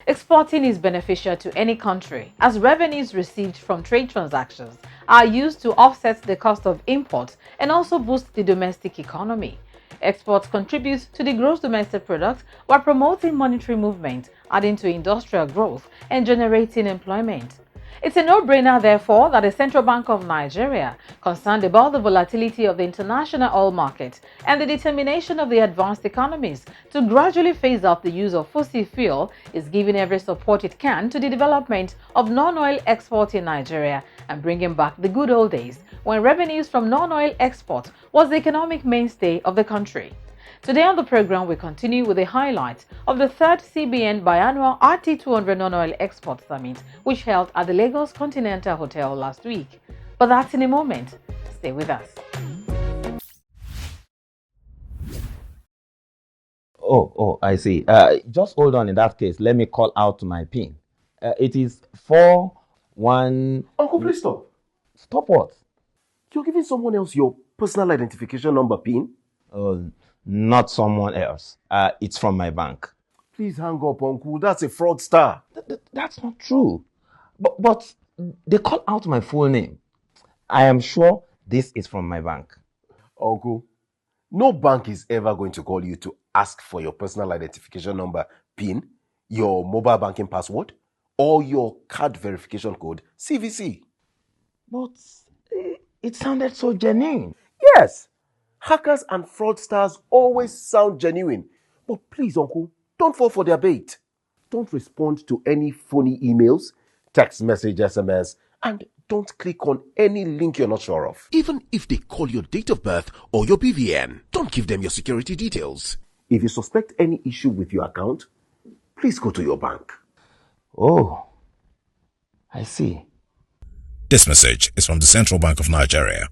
Exporting is beneficial to any country as revenues received from trade transactions are used to offset the cost of imports and also boost the domestic economy. Exports contribute to the gross domestic product while promoting monetary movement, adding to industrial growth and generating employment. It's a no-brainer, therefore, that the Central Bank of Nigeria, concerned about the volatility of the international oil market and the determination of the advanced economies to gradually phase out the use of fossil fuel, is giving every support it can to the development of non-oil export in Nigeria and bringing back the good old days when revenues from non-oil export was the economic mainstay of the country. Today on the program, we continue with the highlights of the third CBN biannual RT200 non-oil export summit, which held at the Lagos Continental Hotel last week. But that's in a moment. Stay with us. Oh, I see. Just hold on. In that case, let me call out my PIN. It is 41. Uncle, please stop. Stop what? You're giving someone else your personal identification number PIN? Not someone else. It's from my bank. Please hang up, Uncle. That's a fraudster. That's not true. But they call out my full name. I am sure this is from my bank. Uncle, no bank is ever going to call you to ask for your personal identification number PIN, your mobile banking password, or your card verification code, CVC. But it sounded so genuine. Yes. Hackers and fraudsters always sound genuine. But please, Uncle, don't fall for their bait. Don't respond to any phony emails, text message, SMS, and don't click on any link you're not sure of. Even if they call your date of birth or your BVN, don't give them your security details. If you suspect any issue with your account, please go to your bank. Oh, I see. This message is from the Central Bank of Nigeria.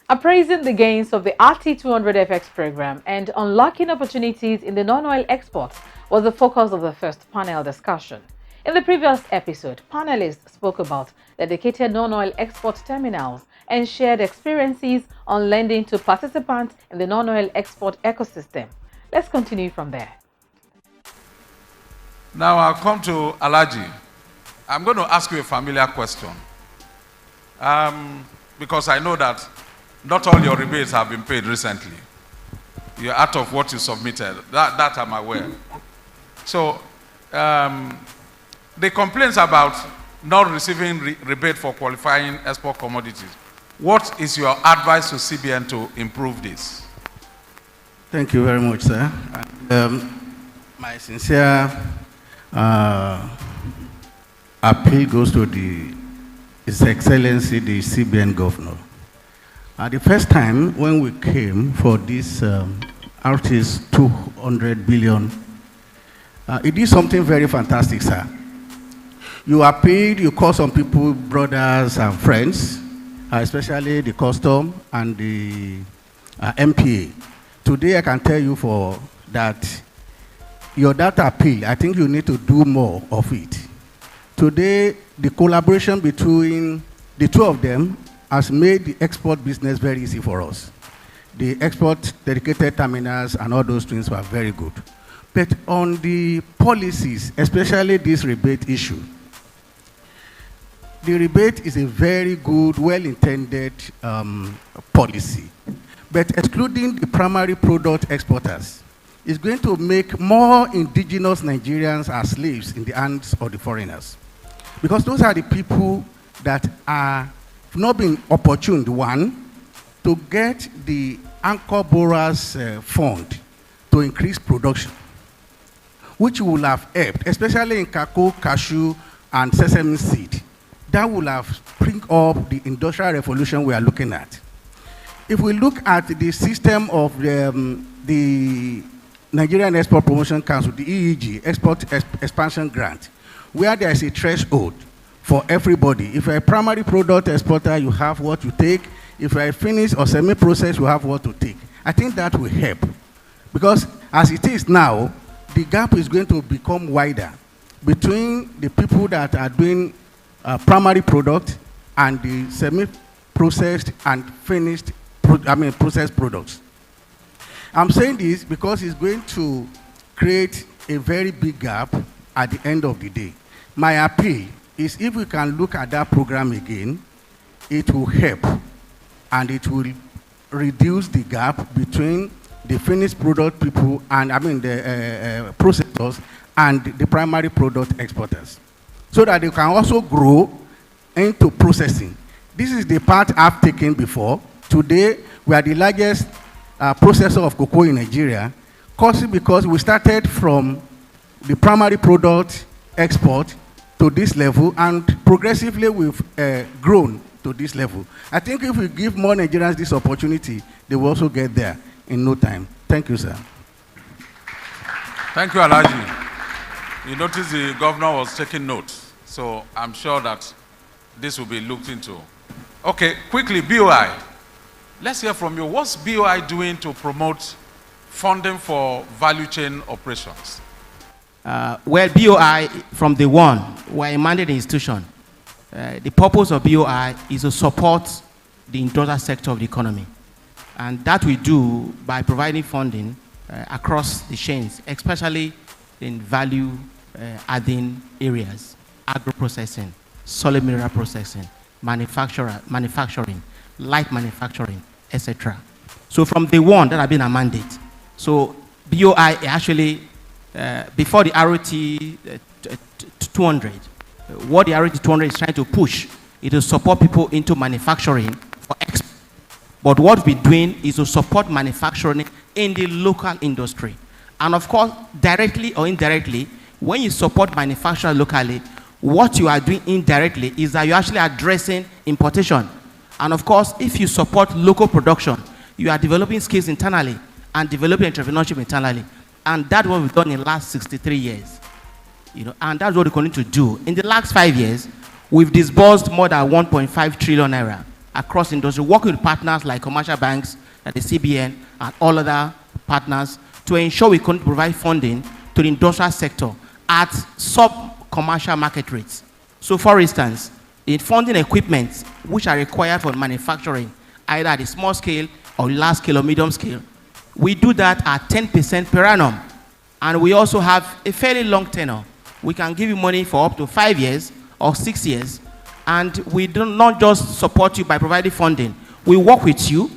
Appraising the gains of the RT200 FX program and unlocking opportunities in the non-oil exports was the focus of the first panel discussion. In the previous episode, panelists spoke about dedicated non-oil export terminals and shared experiences on lending to participants in the non-oil export ecosystem. Let's continue from there. Now I'll come to Alaji. I'm going to ask you a familiar question. Because I know that not all your rebates have been paid recently. You're out of what you submitted. That I'm aware. So, the complaints about not receiving rebate for qualifying export commodities. What is your advice to CBN to improve this? Thank you very much, sir. My sincere appeal goes to His Excellency, the CBN Governor. The first time when we came for this RT's 200 billion, it did something very fantastic, sir. You appealed, you called some people, brothers and friends, especially the custom and the MPA. Today I can tell you for that your data appeal, I think you need to do more of it. Today, the collaboration between the two of them has made the export business very easy for us. The export dedicated terminals and all those things were very good. But on the policies, especially this rebate issue, the rebate is a very good, well-intended policy. But excluding the primary product exporters, is going to make more indigenous Nigerians as slaves in the hands of the foreigners. Because those are the people that are not being opportuned, one, to get the anchor borers fund to increase production, which will have helped, especially in cocoa, cashew, and sesame seed. That will have spring up the industrial revolution we are looking at. If we look at the system of the Nigerian Export Promotion Council, the EEG, Export Expansion Grant, where there is a threshold for everybody. If you're a primary product exporter, you have what you take. If you're a finished or semi-processed, you have what to take. I think that will help. Because as it is now, the gap is going to become wider between the people that are doing primary product and the semi-processed and finished, processed products. I'm saying this because it's going to create a very big gap at the end of the day. My appeal is if we can look at that program again, it will help and it will reduce the gap between the finished product people and the processors and the primary product exporters, so that they can also grow into processing. This is the part I've taken before. Today, we are the largest processor of cocoa in Nigeria, because we started from the primary product export to this level, and progressively we've grown to this level. I think if we give more Nigerians this opportunity, they will also get there in no time. Thank you, sir. Thank you, Alhaji. You notice the governor was taking notes, so I'm sure that this will be looked into. Okay, quickly, BOI. Let's hear from you. What's BOI doing to promote funding for value chain operations? Well, BOI, from day one, we're a mandated institution. The purpose of BOI is to support the industrial sector of the economy. And that we do by providing funding across the chains, especially in value-adding areas, agro-processing, solid mineral processing, manufacturing, light manufacturing, etc. So from day one, that has been a mandate. So BOI actually, before the RT200, what the RT200 is trying to push is to support people into manufacturing for export. But what we're doing is to support manufacturing in the local industry. And of course, directly or indirectly, when you support manufacturing locally, what you are doing indirectly is that you're actually addressing importation. And of course, if you support local production, you are developing skills internally and developing entrepreneurship internally. And that's what we've done in the last 63 years. And that's what we're going to do. In the last 5 years, we've disbursed more than 1.5 trillion naira across industry, working with partners like commercial banks, like the CBN, and all other partners to ensure we can provide funding to the industrial sector at sub-commercial market rates. So for instance, in funding equipment which are required for manufacturing, either at the small scale or large scale or medium scale, we do that at 10% per annum. And we also have a fairly long tenure. We can give you money for up to 5 years or 6 years, and we do not just support you by providing funding. We work with you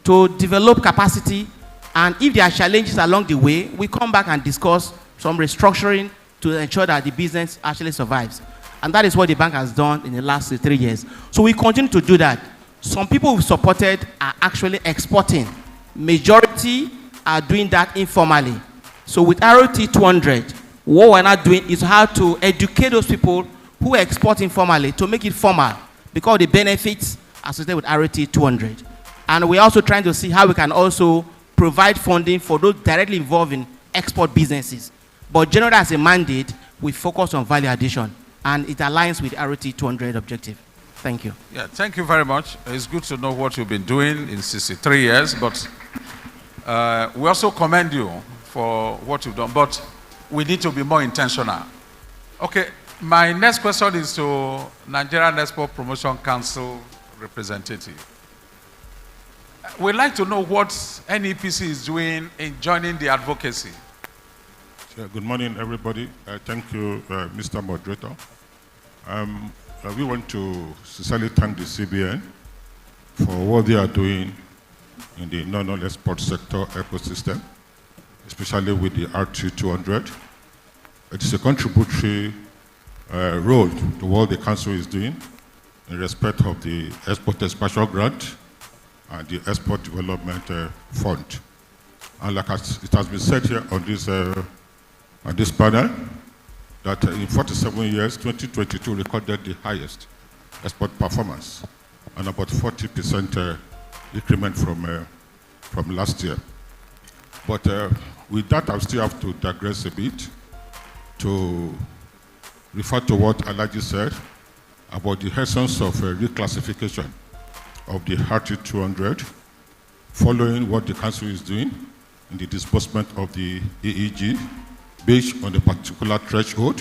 to develop capacity, and if there are challenges along the way, we come back and discuss some restructuring to ensure that the business actually survives. And that is what the bank has done in the last 3 years. So we continue to do that. Some people we've supported are actually exporting. Majority are doing that informally. So with RT200, what we're not doing is how to educate those people who export informally to make it formal, because of the benefits associated with RT200. And we're also trying to see how we can also provide funding for those directly involved in export businesses. But generally, as a mandate, we focus on value addition, and it aligns with RT200 objective. Thank you. Yeah, thank you very much. It's good to know what you've been doing in 63 years, but we also commend you for what you've done, but we need to be more intentional. Okay, my next question is to Nigerian Export Promotion Council representative. We'd like to know what NEPC is doing in joining the advocacy. Good morning, everybody. Thank you, Mr. Moderator. We want to sincerely thank the CBN for what they are doing in the non-export sector ecosystem, especially with the RT200. It is a contributory role to what the Council is doing in respect of the Export Expansion Grant and the Export Development Fund. And like it has been said here on this panel, that in 47 years, 2022 recorded the highest export performance and about 40% increment from last year. But with that, I still have to digress a bit to refer to what Alhaji said about the essence of reclassification of the RT200 following what the Council is doing in the disbursement of the EEG based on a particular threshold,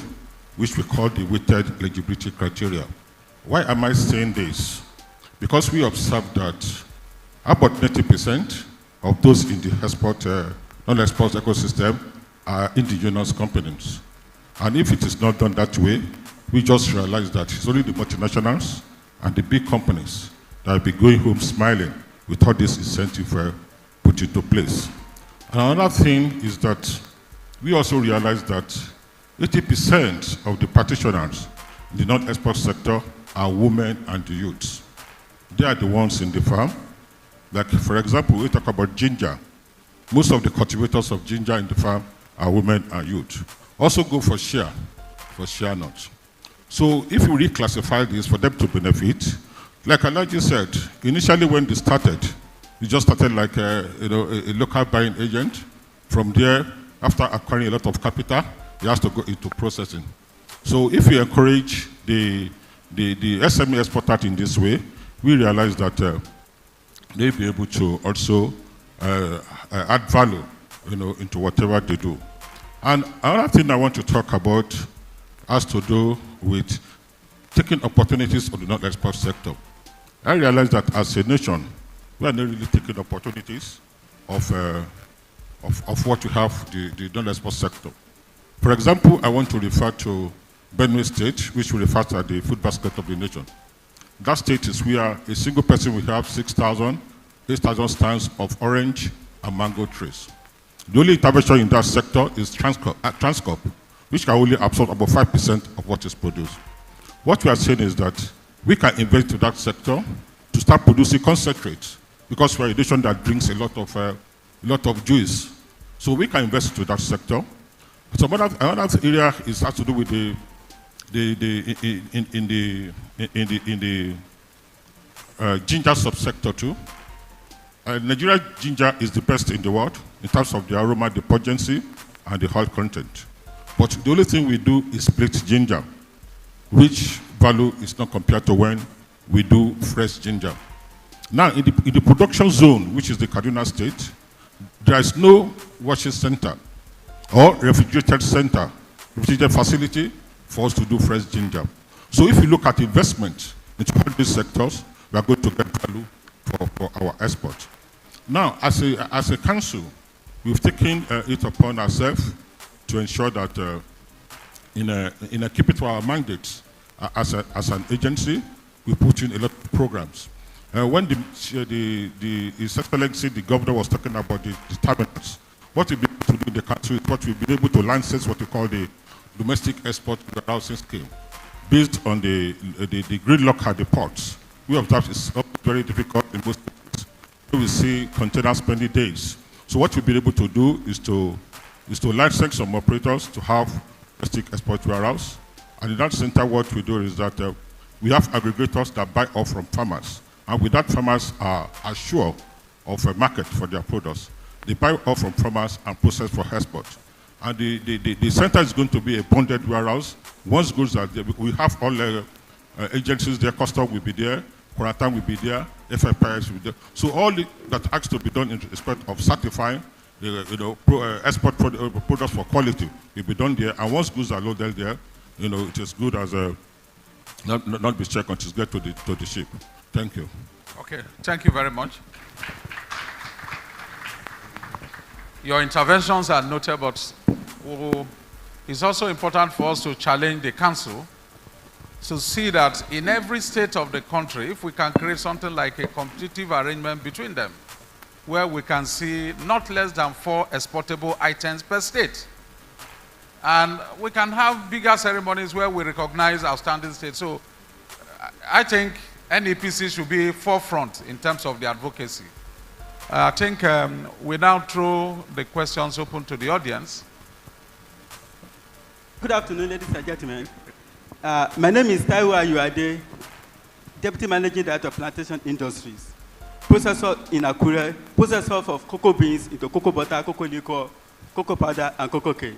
which we call the weighted eligibility criteria. Why am I saying this? Because we observed that about 90% of those in the non-export ecosystem are indigenous companies. And if it is not done that way, we just realize that it's only the multinationals and the big companies that will be going home smiling with all this incentive put into place. And another thing is that we also realize that 80% of the practitioners in the non-export sector are women and the youths. They are the ones in the farm. Like, for example, we talk about ginger. Most of the cultivators of ginger in the farm are women and youth. Also go for shea nuts. So if you reclassify this for them to benefit, like Alaji said, initially when they started, we just started like a local buying agent. From there, after acquiring a lot of capital, he has to go into processing. So if we encourage the SME exporter in this way, we realize that they'll be able to also add value, into whatever they do. And another thing I want to talk about has to do with taking opportunities of the non-export sector. I realize that as a nation, we are not really taking opportunities of what we have, the non-export sector. For example, I want to refer to Benue State, which we refer to as the food basket of the nation. That state is where a single person will have 8,000 stands of orange and mango trees. The only intervention in that sector is Transcorp, which can only absorb about 5% of what is produced. What we are saying is that we can invest to that sector to start producing concentrates, because we're a nation that drinks a lot of juice. So we can invest to that sector. So another area has to do with the ginger subsector too. Nigeria ginger is the best in the world in terms of the aroma, the potency, and the oil content. But the only thing we do is split ginger, which value is not compared to when we do fresh ginger. Now, in the production zone, which is the Kaduna State, there is no washing center or refrigerated facility for us to do fresh ginger. So if you look at investment into all these sectors, we are going to get value for our export. Now, as a council, we've taken it upon ourselves to ensure that in a keeping to our mandates as an agency, we put in a lot of programs. When His Excellency, the governor, was talking about the terminals, what we've been able to do in the country is what we've been able to license what we call the domestic export warehousing scheme, based on the gridlock at the ports. We observe it's very difficult in most cases. We see container spending days. So what we've been able to do is to license some operators to have domestic export warehouse. And in that center, what we do is that we have aggregators that buy off from farmers. And with that, farmers are sure of a market for their products. They buy off from farmers and process for export. And the center is going to be a bonded warehouse. Once goods are there, we have all the agencies there, custom will be there, quarantine will be there, FFIS will be there. So all that has to be done in respect of certifying export products for quality will be done there. And once goods are loaded there, it is good as not be checked until it gets to the ship. Thank you. Okay, thank you very much. Your interventions are noted, but it's also important for us to challenge the council to see that in every state of the country, if we can create something like a competitive arrangement between them, where we can see not less than 4 exportable items per state. And we can have bigger ceremonies where we recognize outstanding states. So I think NEPC should be forefront in terms of the advocacy. I think we now throw the questions open to the audience. Good afternoon, ladies and gentlemen. My name is Taiwo Ayuade, Deputy Managing Director of Plantation Industries, processor in Akure, processor of cocoa beans into cocoa butter, cocoa liquor, cocoa powder, and cocoa cake.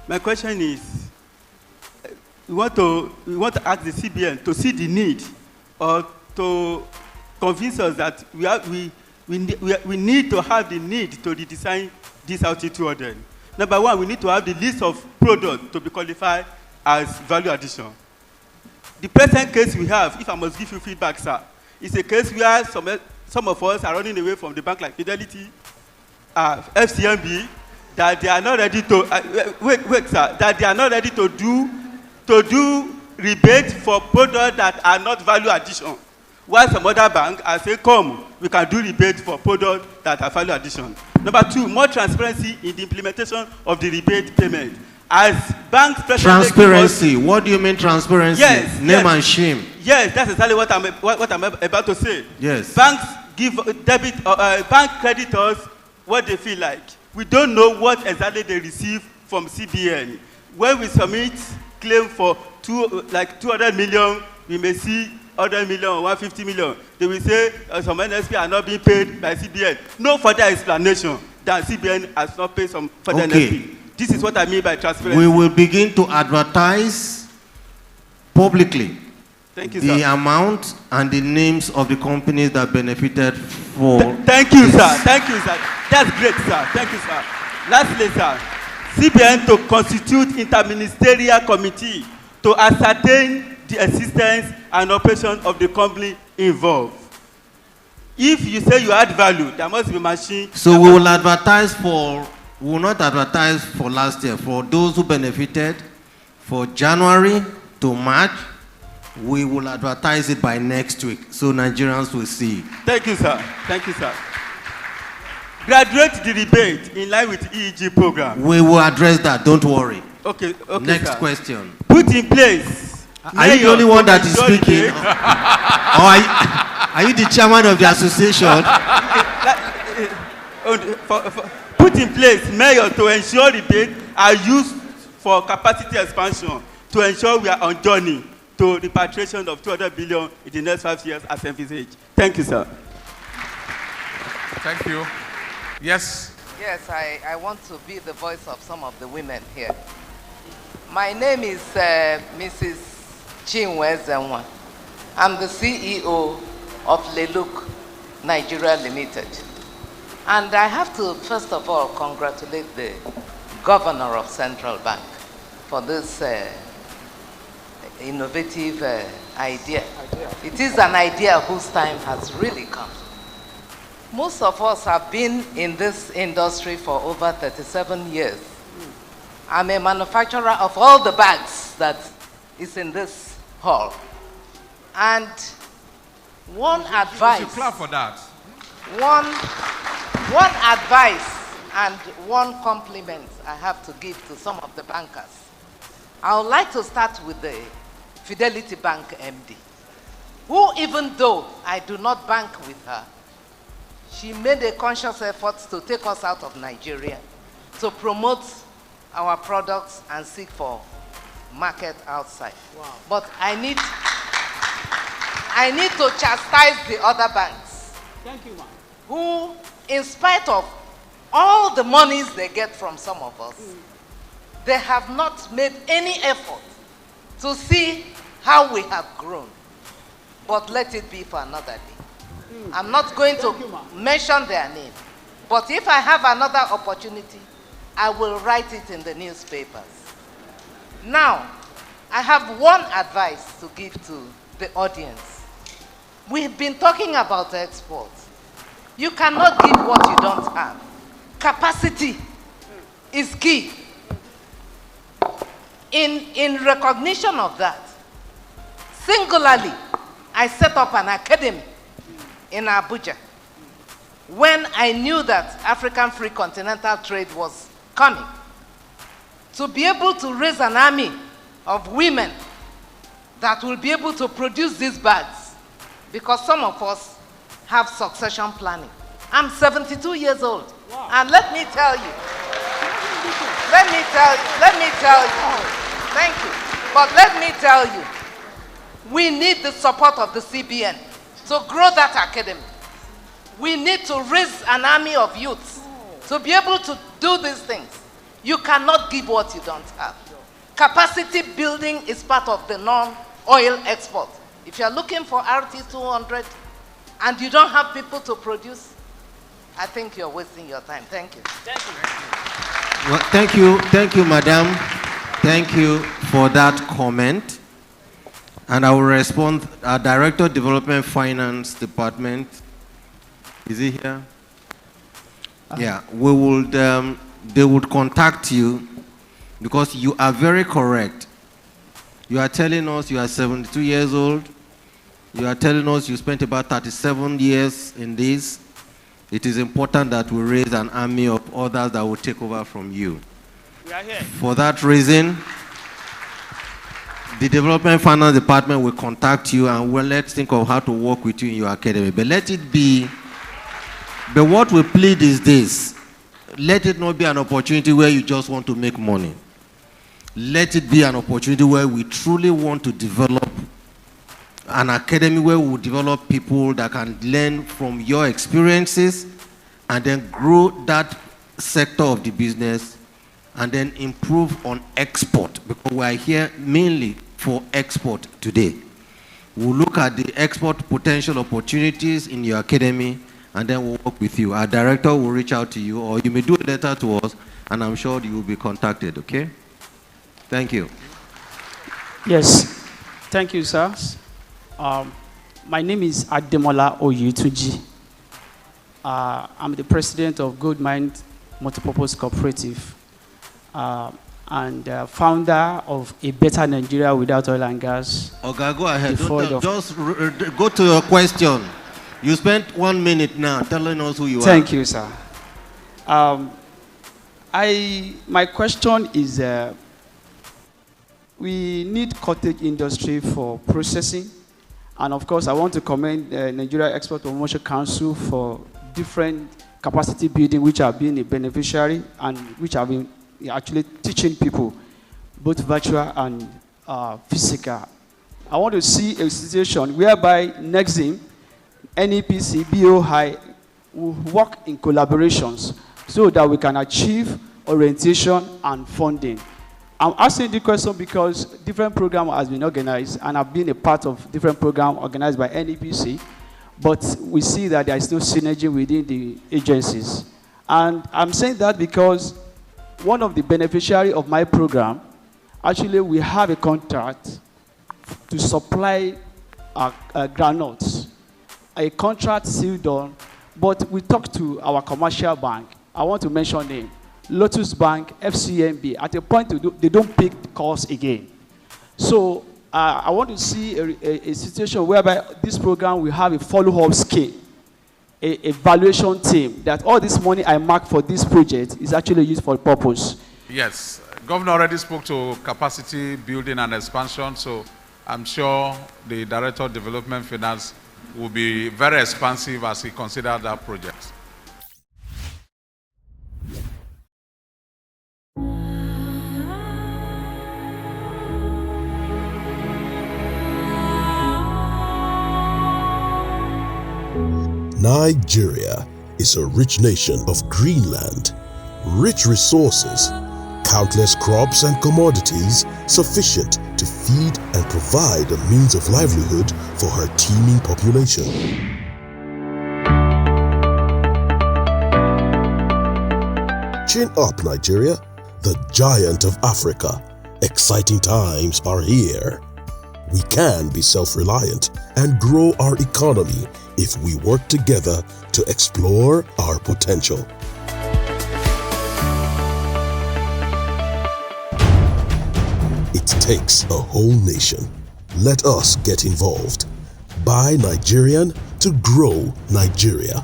My question is, we want to ask the CBN to see the need or to convince us that we need to have the need to redesign this RT200. Number one, we need to have the list of products to be qualified as value addition. The present case we have, if I must give you feedback, sir, is a case where some of us are running away from the bank like Fidelity, FCMB, that they are not ready to wait, sir. That they are not ready to do rebate for products that are not value addition. While some other bank are say, come, we can do rebate for products that are value addition. Number two, more transparency in the implementation of the rebate payment. As banks transparency. What do you mean transparency? Yes, name and shame. Yes, that's exactly what I'm about to say. Yes. Banks give bank creditors what they feel like. We don't know what exactly they receive from CBN. When we submit claim for 200 million, we may see 100 million or 150 million. They will say some NSP are not being paid by CBN. No further explanation that CBN has not paid some further NSP. This is what I mean by transparency. We will begin to advertise publicly the amount and the names of the companies that benefited for. Thank you, sir. Thank you, sir. That's great, sir. Thank you, sir. Lastly, sir, CBN to constitute interministerial committee to ascertain the existence and operation of the company involved. If you say you add value, there must be machine. So we will advertise for. We will not advertise for last year. For those who benefited for January to March, we will advertise it by next week, so Nigerians will see. Thank you, sir. Thank you, sir. Graduate the rebate in line with EEG program. We will address that, don't worry. Okay, Next sir. question. Put in place. Are you the only one that is speaking? Or are you the chairman of the association? Put in place measures to ensure rebates are used for capacity expansion to ensure we are on journey to repatriation of 200 billion in the next 5 years as envisaged. Thank you, sir. Thank you. Yes. Yes, I want to be the voice of some of the women here. My name is Mrs. Chinwe Zenwa. I'm the CEO of Leluk Nigeria Limited. And I have to, first of all, congratulate the governor of Central Bank for this innovative idea. It is an idea whose time has really come. Most of us have been in this industry for over 37 years. I'm a manufacturer of all the bags that is in this hall. And one advice. You should clap for that. One advice and one compliment I have to give to some of the bankers. I would like to start with the Fidelity Bank MD, who, even though I do not bank with her, she made a conscious effort to take us out of Nigeria, to promote our products and seek for market outside. Wow. But I need to chastise the other banks. Thank you, ma'am. Who, in spite of all the monies they get from some of us, they have not made any effort to see how we have grown. But let it be for another day. I'm not going to mention their name. But if I have another opportunity, I will write it in the newspapers. Now, I have one advice to give to the audience. We've been talking about exports. You cannot give what you don't have. Capacity is key. In recognition of that, singularly, I set up an academy in Abuja when I knew that African free continental trade was coming, to be able to raise an army of women that will be able to produce these bags, because some of us have succession planning. I'm 72 years old. Wow. And let me tell you, thank you. But let me tell you, we need the support of the CBN to grow that academy. We need to raise an army of youths to be able to do these things. You cannot give what you don't have. Capacity building is part of the non-oil export. If you're looking for RT200 and you don't have people to produce, I think you're wasting your time. Thank you. Thank you. Well, thank you, madam. Thank you for that comment. And I will respond. Our Director of Development Finance Department, is he here? Yeah, we will they would contact you because you are very correct. You are telling us you are 72 years old. You are telling us you spent about 37 years in this. It is important that we raise an army of others that will take over from you. We are here. For that reason, the Development Finance Department will contact you and let's think of how to work with you in your academy. But what we plead is this. Let it not be an opportunity where you just want to make money. Let it be an opportunity where we truly want to develop an academy where we will develop people that can learn from your experiences and then grow that sector of the business and then improve on export, because we are here mainly for export today. We'll look at the export potential opportunities in your academy and then we'll work with you. Our director will reach out to you, or you may do a letter to us and I'm sure you will be contacted, okay? Thank you. Yes, thank you, sir. My name is Ademola Oyutuji. I'm the president of Goldmine Multipurpose Cooperative and founder of A Better Nigeria Without Oil and Gas. Okay, go ahead. Just go to your question. You spent 1 minute now telling us who you are. Thank you, sir. My question is, we need cottage industry for processing. And of course, I want to commend Nigeria Export Promotion Council for different capacity building, which have been a beneficiary and which have been actually teaching people, both virtual and physical. I want to see a situation whereby Nexim, NEPC, BOI will work in collaborations so that we can achieve orientation and funding. I'm asking the question because different program has been organized and I've been a part of different program organized by NEPC, but we see that there is no synergy within the agencies. And I'm saying that because one of the beneficiaries of my program, actually we have a contract to supply granules, a contract sealed on, but we talked to our commercial bank. I want to mention name. Lotus Bank, FCMB, at a point they don't pick calls again. So I want to see a situation whereby this program will have a follow-up scale, a evaluation team, that all this money I mark for this project is actually used for a purpose. Yes, Governor already spoke to capacity building and expansion, so I'm sure the Director of Development Finance will be very expansive as he considers that project. Nigeria is a rich nation of green land, rich resources, countless crops and commodities sufficient to feed and provide a means of livelihood for her teeming population. Chin up, Nigeria, the giant of Africa. Exciting times are here. We can be self-reliant and grow our economy if we work together to explore our potential. It takes a whole nation. Let us get involved. Buy Nigerian to grow Nigeria.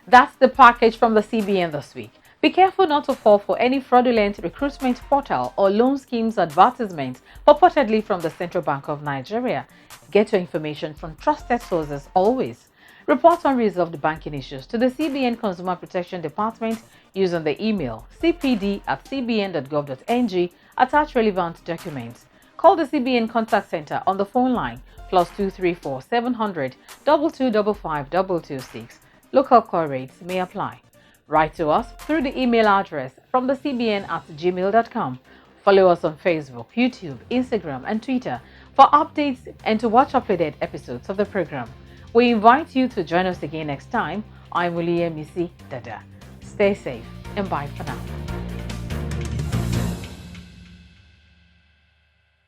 That's the package from the CBN this week. Be careful not to fall for any fraudulent recruitment portal or loan schemes advertisement purportedly from the Central Bank of Nigeria. Get your information from trusted sources always. Report unresolved banking issues to the CBN Consumer Protection Department using the email cpd@cbn.gov.ng. Attach relevant documents. Call the CBN Contact Center on the phone line +234 700 2255 226. Local call rates may apply. Write to us through the email address fromthecbn@gmail.com. Follow us on Facebook, YouTube, Instagram, and Twitter for updates and to watch uploaded episodes of the program. We invite you to join us again next time. I'm William Misi Dada. Stay safe and bye for now.